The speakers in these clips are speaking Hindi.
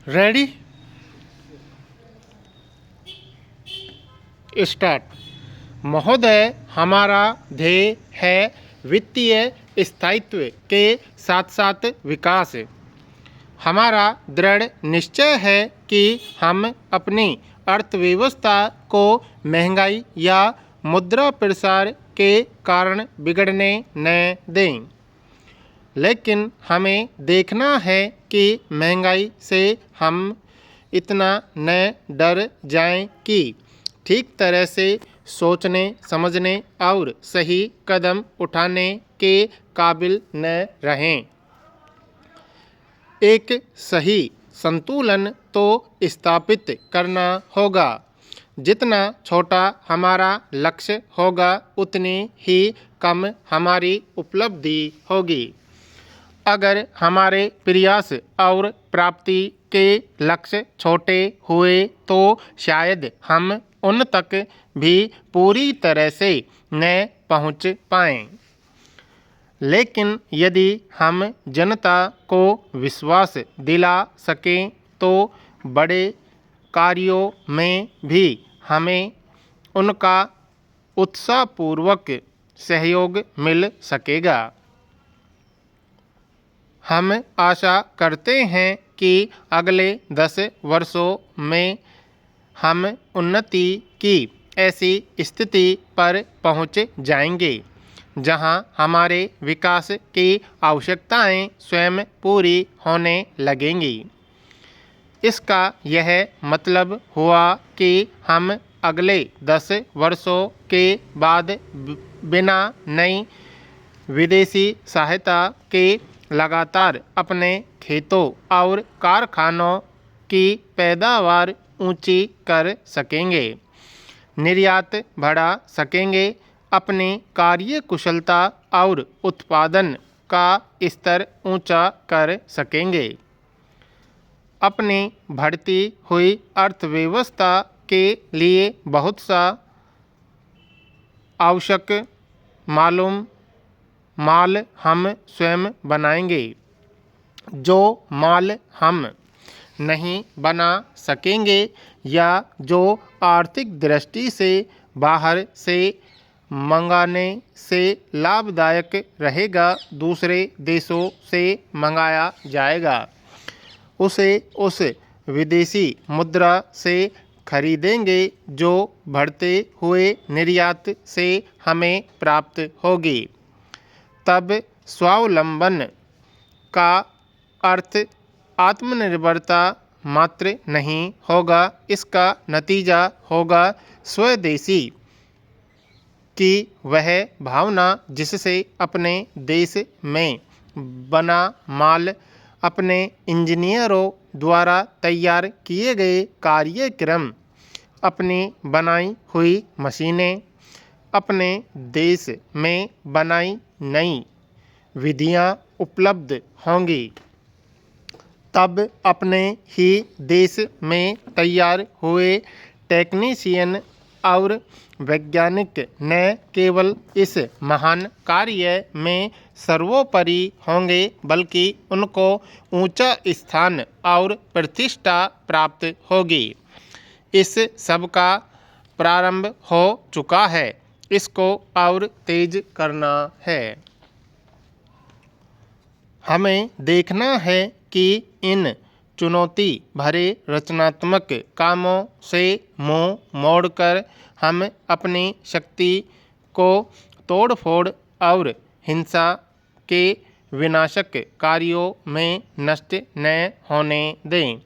Ready start. महोदय, हमारा ध्येय है वित्तीय स्थायित्व के साथ साथ विकास। हमारा दृढ़ निश्चय है कि हम अपनी अर्थव्यवस्था को महंगाई या मुद्रा प्रसार के कारण बिगड़ने न दें। लेकिन हमें देखना है कि महंगाई से हम इतना न डर जाएं कि ठीक तरह से सोचने समझने और सही कदम उठाने के काबिल न रहें। एक सही संतुलन तो स्थापित करना होगा। जितना छोटा हमारा लक्ष्य होगा उतनी ही कम हमारी उपलब्धि होगी। अगर हमारे प्रयास और प्राप्ति के लक्ष्य छोटे हुए तो शायद हम उन तक भी पूरी तरह से न पहुंच पाएं। लेकिन यदि हम जनता को विश्वास दिला सकें तो बड़े कार्यों में भी हमें उनका उत्साहपूर्वक सहयोग मिल सकेगा। हम आशा करते हैं कि अगले 10 वर्षों में हम उन्नति की ऐसी स्थिति पर पहुंच जाएंगे जहां हमारे विकास की आवश्यकताएं स्वयं पूरी होने लगेंगी। इसका यह मतलब हुआ कि हम अगले 10 वर्षों के बाद बिना नई विदेशी सहायता के लगातार अपने खेतों और कारखानों की पैदावार ऊंची कर सकेंगे, निर्यात बढ़ा सकेंगे, अपनी कार्य कुशलता और उत्पादन का स्तर ऊंचा कर सकेंगे, अपनी बढ़ती हुई अर्थव्यवस्था के लिए बहुत सा आवश्यक माल हम स्वयं बनाएंगे। जो माल हम नहीं बना सकेंगे या जो आर्थिक दृष्टि से बाहर से मंगाने से लाभदायक रहेगा, दूसरे देशों से मंगाया जाएगा। उसे उस विदेशी मुद्रा से खरीदेंगे जो बढ़ते हुए निर्यात से हमें प्राप्त होगी। तब स्वावलंबन का अर्थ आत्मनिर्भरता मात्र नहीं होगा, इसका नतीजा होगा स्वदेशी की वह भावना जिससे अपने देश में बना माल, अपने इंजीनियरों द्वारा तैयार किए गए कार्यक्रम, अपनी बनाई हुई मशीनें, अपने देश में बनाई नई विधियां उपलब्ध होंगी। तब अपने ही देश में तैयार हुए टेक्नीशियन और वैज्ञानिक न केवल इस महान कार्य में सर्वोपरि होंगे बल्कि उनको ऊंचा स्थान और प्रतिष्ठा प्राप्त होगी। इस सब का प्रारंभ हो चुका है, इसको और तेज करना है। हमें देखना है कि इन चुनौती भरे रचनात्मक कामों से मुंह मोड़कर हम अपनी शक्ति को तोड़फोड़ और हिंसा के विनाशक कार्यों में नष्ट न होने दें।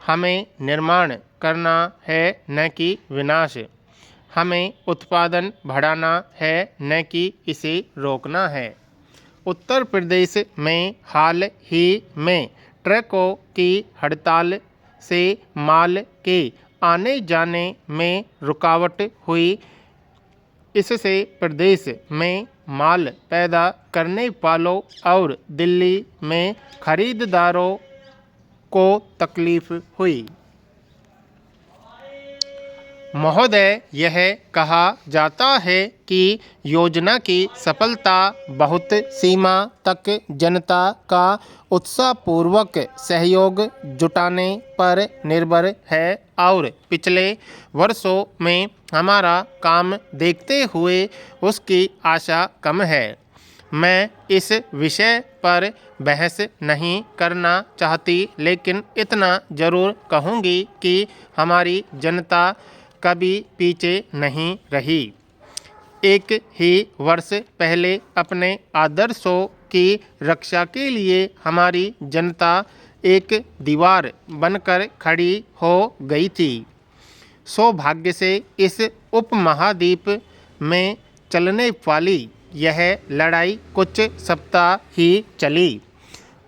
हमें निर्माण करना है न कि विनाश। हमें उत्पादन बढ़ाना है न कि इसे रोकना है। उत्तर प्रदेश में हाल ही में ट्रकों की हड़ताल से माल के आने जाने में रुकावट हुई। इससे प्रदेश में माल पैदा करने वालों और दिल्ली में खरीदारों को तकलीफ हुई। महोदय, यह कहा जाता है कि योजना की सफलता बहुत सीमा तक जनता का उत्साहपूर्वक सहयोग जुटाने पर निर्भर है और पिछले वर्षों में हमारा काम देखते हुए उसकी आशा कम है। मैं इस विषय पर बहस नहीं करना चाहती, लेकिन इतना ज़रूर कहूँगी कि हमारी जनता कभी पीछे नहीं रही। एक ही वर्ष पहले अपने आदर्शों की रक्षा के लिए हमारी जनता एक दीवार बनकर खड़ी हो गई थी। सौभाग्य से इस उपमहाद्वीप में चलने वाली यह लड़ाई कुछ सप्ताह ही चली।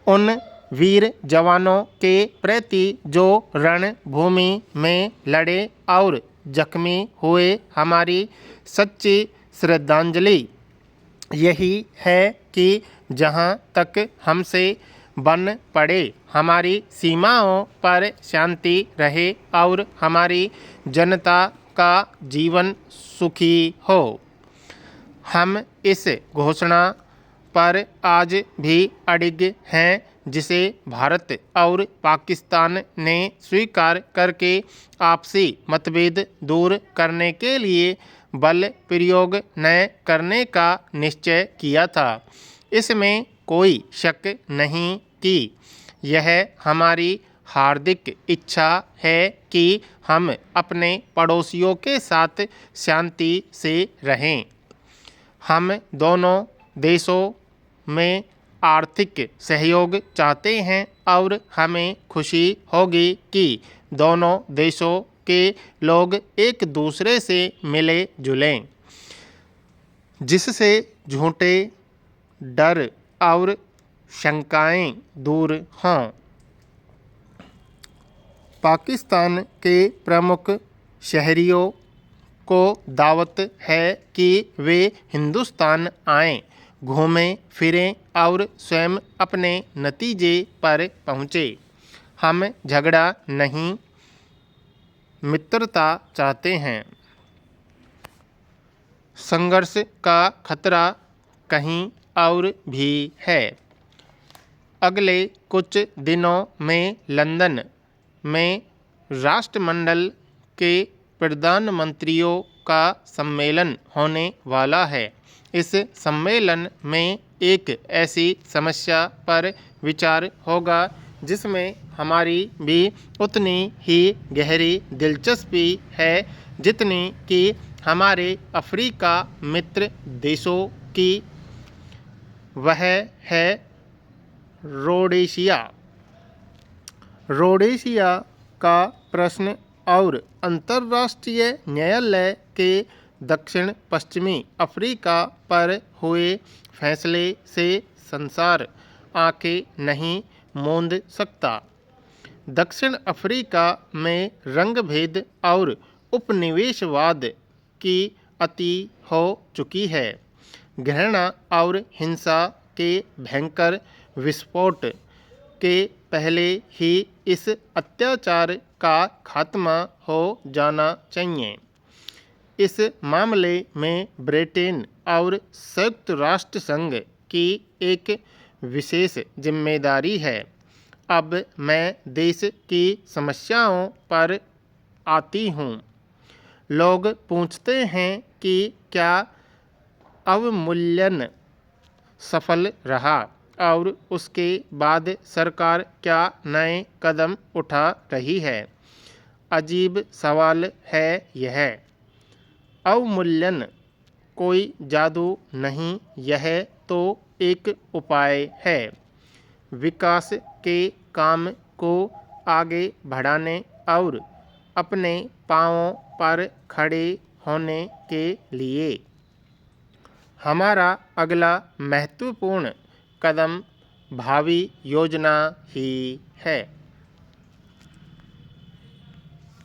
उन वीर जवानों के प्रति जो रणभूमि में लड़े और जख्मी हुए, हमारी सच्ची श्रद्धांजलि यही है कि जहाँ तक हमसे बन पड़े हमारी सीमाओं पर शांति रहे और हमारी जनता का जीवन सुखी हो। हम इस घोषणा पर आज भी अडिग हैं, जिसे भारत और पाकिस्तान ने स्वीकार करके आपसी मतभेद दूर करने के लिए बल प्रयोग न करने का निश्चय किया था। इसमें कोई शक नहीं कि यह हमारी हार्दिक इच्छा है कि हम अपने पड़ोसियों के साथ शांति से रहें। हम दोनों देशों में आर्थिक सहयोग चाहते हैं और हमें खुशी होगी कि दोनों देशों के लोग एक दूसरे से मिले जुलें, जिससे झूठे डर और शंकाएं दूर हों। पाकिस्तान के प्रमुख शहरियों को दावत है कि वे हिंदुस्तान आएं, घूमें फिरें और स्वयं अपने नतीजे पर पहुँचे। हम झगड़ा नहीं, मित्रता चाहते हैं। संघर्ष का खतरा कहीं और भी है। अगले कुछ दिनों में लंदन में राष्ट्रमंडल के प्रधानमंत्रियों का सम्मेलन होने वाला है। इस सम्मेलन में एक ऐसी समस्या पर विचार होगा जिसमें हमारी भी उतनी ही गहरी दिलचस्पी है जितनी कि हमारे अफ्रीका मित्र देशों की। वह है रोडेशिया। रोडेशिया का प्रश्न और अंतर्राष्ट्रीय न्यायालय के दक्षिण पश्चिमी अफ्रीका पर हुए फैसले से संसार आंखें नहीं मूंद सकता। दक्षिण अफ्रीका में रंगभेद और उपनिवेशवाद की अति हो चुकी है। घृणा और हिंसा के भयंकर विस्फोट के पहले ही इस अत्याचार का खात्मा हो जाना चाहिए। इस मामले में ब्रिटेन और संयुक्त राष्ट्र संघ की एक विशेष जिम्मेदारी है। अब मैं देश की समस्याओं पर आती हूँ। लोग पूछते हैं कि क्या अवमूल्यन सफल रहा और उसके बाद सरकार क्या नए कदम उठा रही है। अजीब सवाल है यह। अवमूल्यन कोई जादू नहीं, यह तो एक उपाय है विकास के काम को आगे बढ़ाने और अपने पांवों पर खड़े होने के लिए। हमारा अगला महत्वपूर्ण कदम भावी योजना ही है।